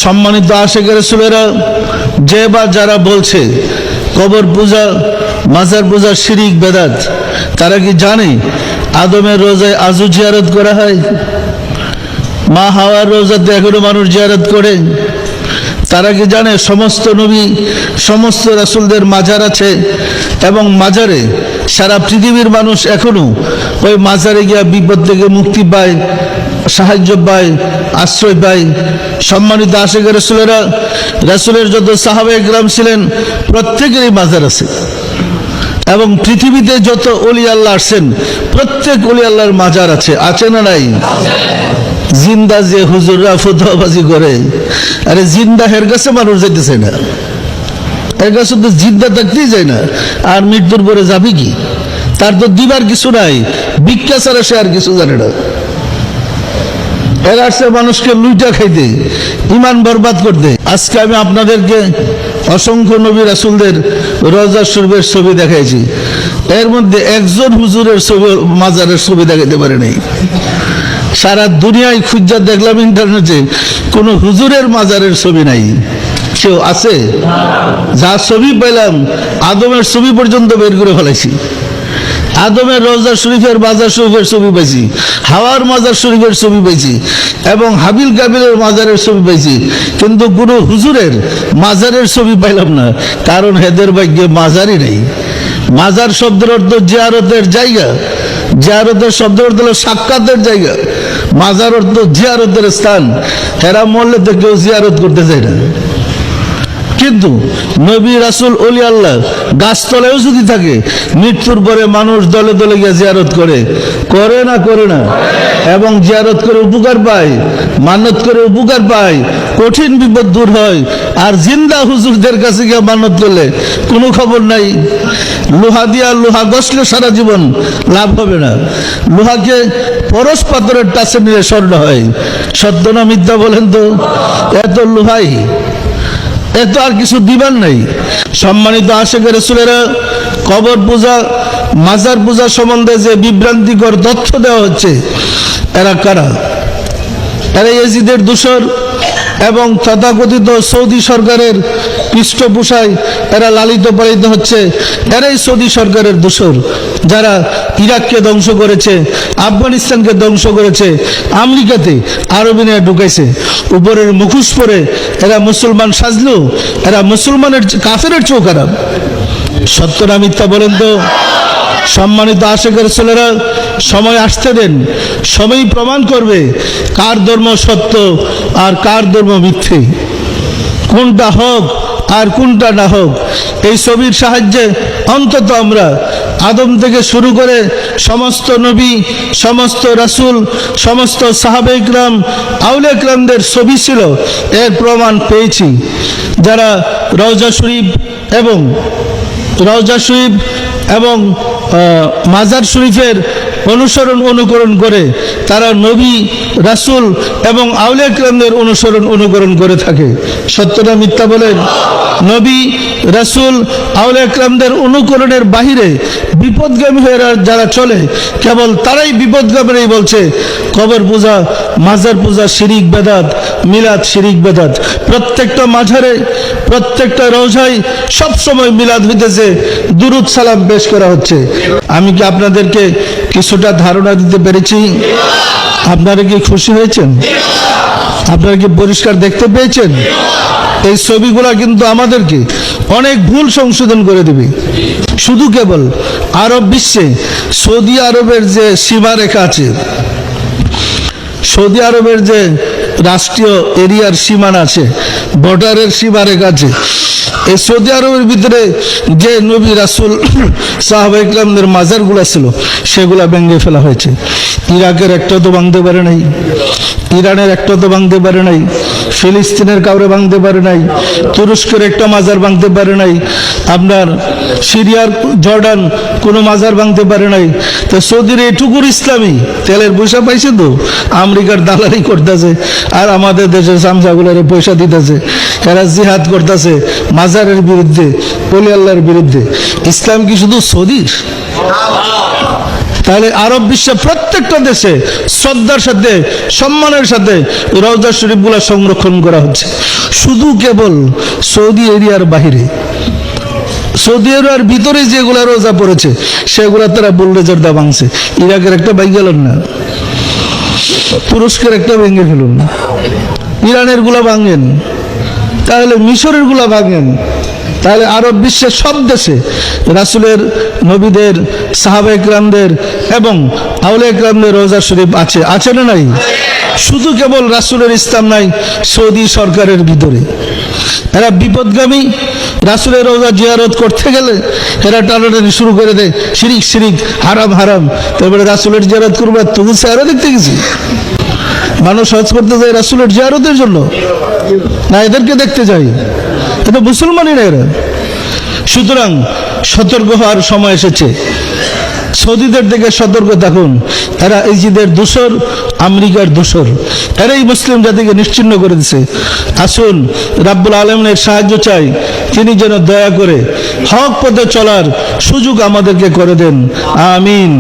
সম্মানিত আশিক রাসূলেরা যে বা যারা বলছে কবর পূজা মাজার পূজা শিরিক বেদাত, তারা কি জানে আদমের রোজায় আজও জিয়ারত করা হয়? মা হাওয়ার রোজাতে এখনো মানুষ জিয়ারত করে। তারা কি জানে সমস্ত নবী সমস্ত রাসূলদের মাজার আছে এবং মাজারে সারা পৃথিবীর মানুষ এখনো ওই মাজারে গিয়া বিপদ থেকে মুক্তি পায়, সাহায্য পায়, আশ্রয় পায়। সম্মানিত আশিক রাসূলেরা, রাসূলের যত সাহাবায়ে কেরাম ছিলেন প্রত্যেকেরই মাজার আছে এবং পৃথিবীতে যত ওলি আল্লাহ আসছেন প্রত্যেক ওলি আল্লাহর মাজার আছে। আছে না নাই? জিন্দা যে হুজুররা ফতোয়াবাজি করে, আরে জিন্দা হের কাছে মানুষ যেতেছে না, এর কাছে তো জিন্দা থাকতেই যায় না, আর মৃত্যুর পরে যাবে কি? তার তো দিবার কিছু নাই, ভিক্ষা ছাড়া সে আর কিছু জানে না। এরা আসছে মানুষকে লুইটা খাইতে, ইমান বরবাদ করতে। আজকে আমি আপনাদেরকে অসংখ্য নবী রাসূলদের রওজা শরীফের ছবি দেখাইছি, এর মধ্যে একজন হুজুরের ছবি মাজারের ছবি দেখাইতে পারে নাই। সারা দুনিয়ায় খুঁজা দেখলাম ইন্টারনেটে, কোন হুজুরের মাজারের ছবি নাই। কেউ আছে? যা ছবি পেলাম আদমের ছবি পর্যন্ত বের করে ফেলাইছি। আদমের রওজা শরীফের মাজার শরীফের ছবি পাইছি, হাওয়ার মাজার শরীফের ছবি পাইছি এবং হাবিল কাবিলের মাজারের ছবি পাইছি, কিন্তু কোনো হুজুরের মাজারের ছবি পাইলাম না, কারণ হেদের ভাগ্যে মাজারই নেই। মাজার শব্দের অর্থ জিয়ারতের জায়গা, জিয়ারতের শব্দের অর্থ হলো সাক্ষাতের জায়গা, মাজার অর্থ জিয়ারতের স্থান। এরা মরলে তো কেউ জিয়ারত করতে চায় না। কিন্তু নবী রাসূল ওলি আল্লাহ গাছতলায়ও যদি থাকে, মৃত্যুর পরে মানুষ দলে দলে গিয়ে জিয়ারত করে, করে না করে না? এবং জিয়ারত করে উপকার পায়, মানত করে উপকার পায়, কঠিন বিপদ দূর হয়। আর জিন্দা হুজুরদের কাছে গিয়ে মানত করলে কোনো খবর নাই। লোহা দিয়া লোহা গসলে সারা জীবন লাভ হবে না। লোহাকে পরশ পাথরের টাচে নিলে স্বর্ণ হয়। সত্য না মিথ্যা বলেন তো? এত লোহাই, এত আর কিছু দিবার নাই। সম্মানিত আশিক রাসূলেরা, কবর পূজা মাজার পূজা সম্বন্ধে যে বিভ্রান্তিকর তথ্য দেওয়া হচ্ছে, এরা কারা? এরা ইয়াজিদের দূষর এবং তথাকথিত সৌদি সরকারের পৃষ্ঠপোষায় এরা লালিত পালিত হচ্ছে। এরাই সৌদি সরকারের দূষর, যারা ইরাককে ধ্বংস করেছে, আফগানিস্তানকে ধ্বংস করেছে, আমেরিকাতে আরবিনে ঢুকাইছে। উপরের মুখোশ পরে এরা মুসলমান সাজলেও এরা মুসলমানের কাফেরের চেয়েও খারাপ। সত্য না মিথ্যা বলেন তো? সম্মানিত আশিক রাসূলেরা, সময় আসতে দেন, সময়ই প্রমাণ করবে কার ধর্ম সত্য আর কার ধর্ম মিথ্যে, কোনটা হোক আর কোনটা না হোক। এই ছবির সাহায্যে অন্তত আমরা আদম থেকে শুরু করে সমস্ত নবী সমস্ত রাসূল সমস্ত সাহাবায়ে কেরাম আউলিয়া কেরামদের ছবি ছিল, এর প্রমাণ পেয়েছি। যারা রওজা শরীফ এবং মাজার শরীফের অনুকরণ করে, তারা নবী রাসূল এবং আউলিয়া কেরামদের অনুকরণ করে থাকে। সত্যটা মিথ্যা বলেন? নবী রাসূল আউলিয়া কেরামদের অনুকরণের বাহিরে বিপদগামী হয়ে যারা চলে, কেবল তারাই বিপদগামী বলছে কবর পূজা মাজার পূজা শিরিক বেদাত, মিলাদ শিরিক বেদাত। প্রত্যেকটা মাজারে প্রত্যেকটা রওজায় সবসময় মিলাদ হইতেছে, দুরুদ সালাম পেশ করা হচ্ছে। আমি কি আপনাদেরকে কিছুটা ধারণা দিতে পেরেছি? আপনারা কি খুশি হয়েছেন? আপনারা কি পরিষ্কার দেখতে পেয়েছেন? এই ছবিগুলা কিন্তু আমাদেরকে অনেক ভুল সংশোধন করে দেবে। শুধু কেবল আরব বিশ্বে সৌদি আরবের যে সীমারেখা আছে, সৌদি আরবের যে রাষ্ট্রীয় এরিয়ার সীমানা আছে, বর্ডারের সীমারেখা আছে, এই সৌদি আরবের ভিতরে যে নবী রাসূল সাহাবায়ে কেরামদের মাজারগুলো ছিল সেগুলা ভেঙে ফেলা হয়েছে। ইরাকের একটা তো ভাঙতে পারে নাই, ইরানের একটা তো ভাঙতে পারে নাই, ফিলিস্তিনের কাউরে ভাঙতে পারে নাই, তুরস্কের একটা মাজার ভাঙতে পারে নাই, আপনার সিরিয়ার জর্ডান কোনো মাজার ভাঙতে পারে নাই। তো সৌদির এটুকুর ইসলামী তেলের পয়সা পাইছে, তো আমেরিকার দালালি করতেছে আর আমাদের দেশের চামচাগুলোর পয়সা দিতেছে। এরা জিহাদ করতেছে মাজারের বিরুদ্ধে, ওলি আল্লাহর বিরুদ্ধে। ইসলাম কি শুধু সৌদির? তাহলে আরব বিশ্বের প্রত্যেকটা দেশে শ্রদ্ধার সাথে সম্মানের সাথে রওজা শরীফগুলো সংরক্ষণ করা হচ্ছে। শুধু কেবল সৌদি এরিয়ার বাহিরে, সৌদি আরবের ভিতরে যেগুলা রোজা পড়েছে সেগুলা তারা বুলডোজার দা ভাঙছে। ইরাকের একটা ভাঙ গেল না, তুরস্কের একটা ভেঙে ফেলুন, ইরানের গুলা ভাঙেন, তাহলে মিশরের গুলা ভাঙেন। তাহলে আরব বিশ্বের সব দেশে রাসূলের, নবীদের, সাহাবা একরামদের এবং আউলিয়া একরামদের রওজা শরীফ আছে, আছে না নাই? শুধু কেবল রাসূলের ইসলাম নাই সৌদি সরকারের ভিতরে। এরা বিপদগামী, রাসূলের রওজা জিয়ারত করতে গেলে এরা টানাটানি শুরু করে দেয়, শিরিক শিরিক, হারাম হারাম। তারপরে রাসূলের জিয়ারত করবো, তবু চেহারা দেখতে গেছি। মানুষ হজ করতে যায় রাসূলের জিয়ারতের জন্য না এদেরকে দেখতে যায়? এটা মুসলমানই না এরা। সুতরাং সতর্ক হওয়ার সময় এসেছে। সৌদিদের থেকে সতর্ক থাকুন, এরা ইজিদের দোসর, আমেরিকার দোসর, এরাই মুসলিম জাতিকে নিশ্চিহ্ন করে দিছে। আসুন রাব্বুল আলামিনের সাহায্য চাই, তিনি যেন দয়া করে হক পথে চলার সুযোগ আমাদেরকে করে দেন। আমিন।